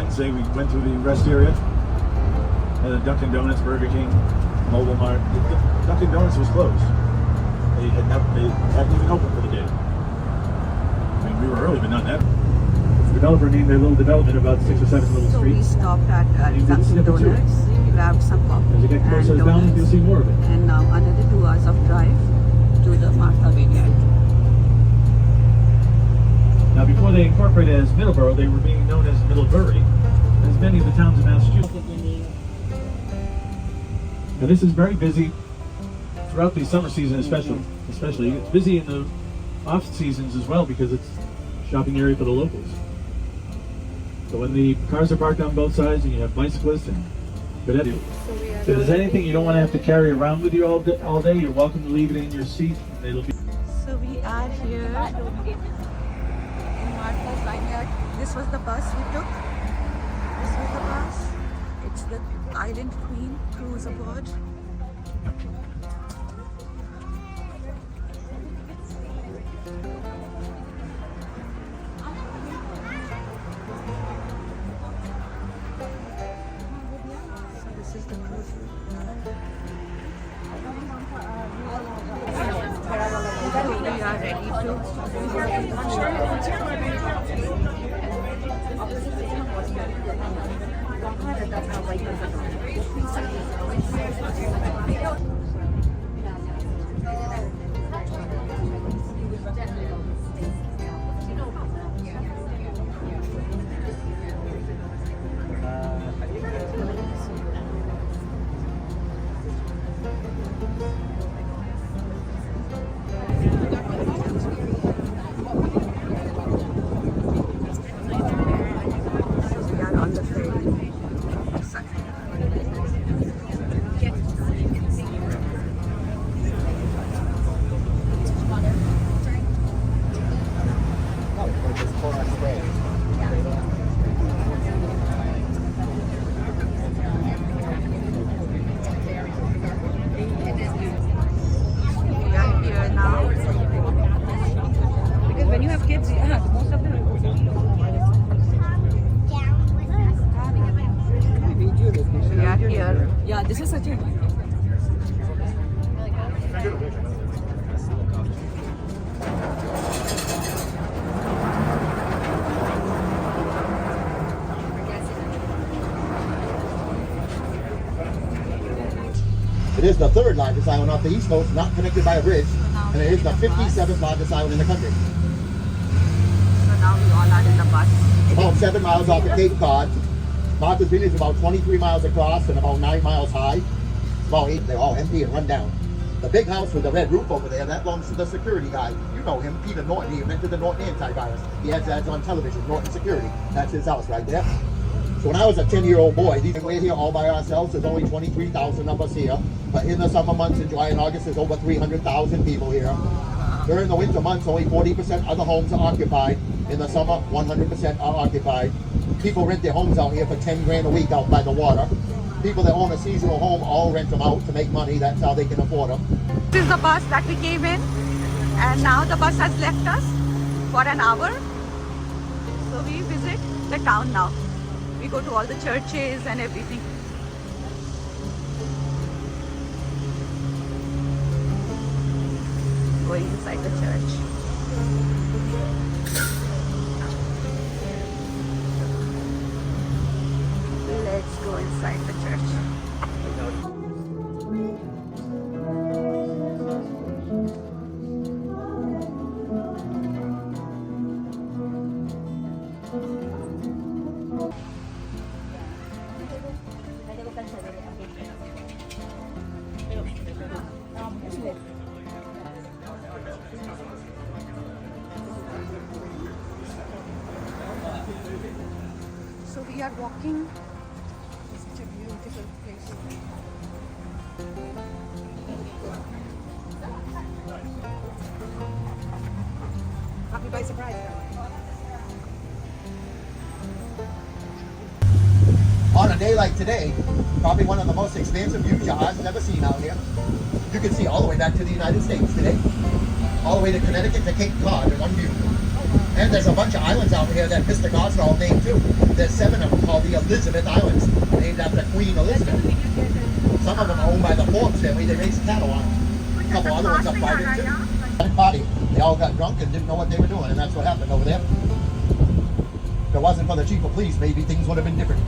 Wednesday, we went through the rest area. Had a Dunkin' Donuts, Burger King, Mobile Mart. Dunkin' Donuts was closed. They hadn't even opened for the day. I mean, we were early, but not that. The developer named their little development about 6 or 7 little So we streets. stopped at Dunkin' Donuts, grabbed some coffee As you get closer and down, donuts, you'll see more of it. and now another 2 hours of drive to the Vineyard. Now, before they incorporated as Middleborough, they were being known as Middlebury, as many of the towns in Massachusetts. Now, this is very busy throughout the summer season, especially. It's busy in the off seasons as well because it's a shopping area for the locals. So when the cars are parked on both sides and you have bicyclists and pedestrians. If there's anything you don't want to have to carry around with you all day, you're welcome to leave it in your seat. It'll be. So we are here in Vineyard. This was the bus we took. This was the bus. It's the Island Queen cruise aboard. So this is the cruise. We are ready on the ferry. We are here now. Because when you have kids, yeah, most of them. We are here. Yeah, this is such a It is the 3rd largest island off the east coast, not connected by a bridge, and it is the 57th largest island in the country. So now we all are in the bus. About 7 miles off of Cape Cod. Martha's Vineyard is about 23 miles across and about 9 miles high. About 8, they're all empty and run down. The big house with the red roof over there, that belongs to the security guy. You know him, Peter Norton. He invented the Norton antivirus. He has ads on television, Norton Security. That's his house right there. So when I was a 10-year-old boy, we're here all by ourselves. There's only 23,000 of us here. But in the summer months, in July and August, there's over 300,000 people here. During the winter months, only 40% of the homes are occupied. In the summer, 100% are occupied. People rent their homes out here for 10 grand a week out by the water. People that own a seasonal home all rent them out to make money. That's how they can afford them. This is the bus that we came in, and now the bus has left us for an hour. So we visit the town now. We go to all the churches and everything. Going inside the church. Let's go inside the church. So we are walking. Such a beautiful place. Caught me by surprise. On a day like today, probably one of the most expansive views your eyes have ever seen out here. You can see all the way back to the United States today. All the way to Connecticut to Cape Cod in one view. And there's a bunch of islands out here that Mr. Gosnell named too. There's 7 of them called the Elizabeth Islands, named after Queen Elizabeth. Some of them are owned by the Forbes family. They raise cattle on them. A couple other ones are private too. Party. They all got drunk and didn't know what they were doing, and that's what happened over there. If it wasn't for the chief of police, maybe things would have been different.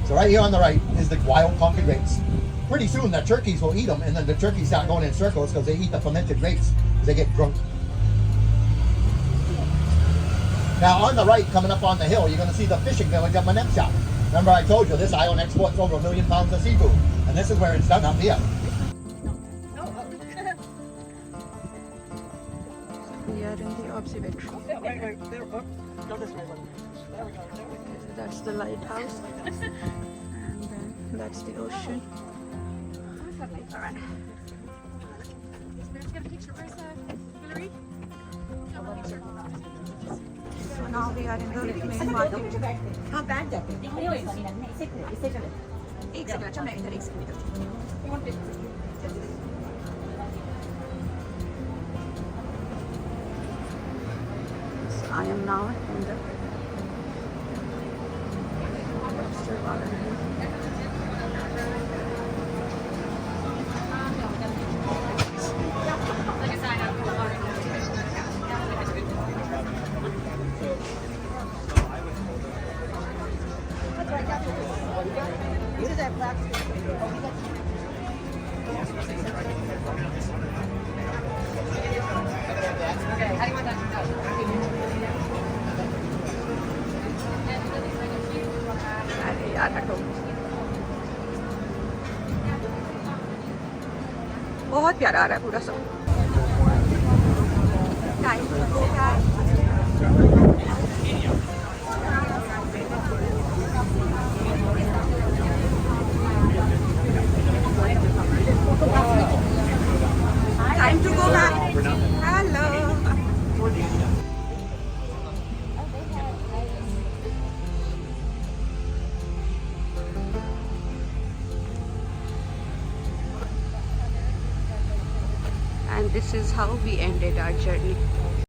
So right here on the right is the wild Concord grapes. Pretty soon the turkeys will eat them, and then the turkeys start going in circles because they eat the fermented grapes because they get drunk. Now on the right, coming up on the hill, you're going to see the fishing village of Manepshop. Remember I told you this island exports over 1 million pounds of seafood, and this is where it's done up here. We are in the observatory. That's the lighthouse, and then that's the ocean. All right. So now we are in the main market. हाँ बैठ जाते हैं खड़े हो एक minute में इससे चले एक सेकंड अच्छा मैं इधर एक second So I am now in the lobster garden. अरे यार हटो बहुत प्यारा आ रहा है पूरा सब Time to go back. Hello. And this is how we ended our journey.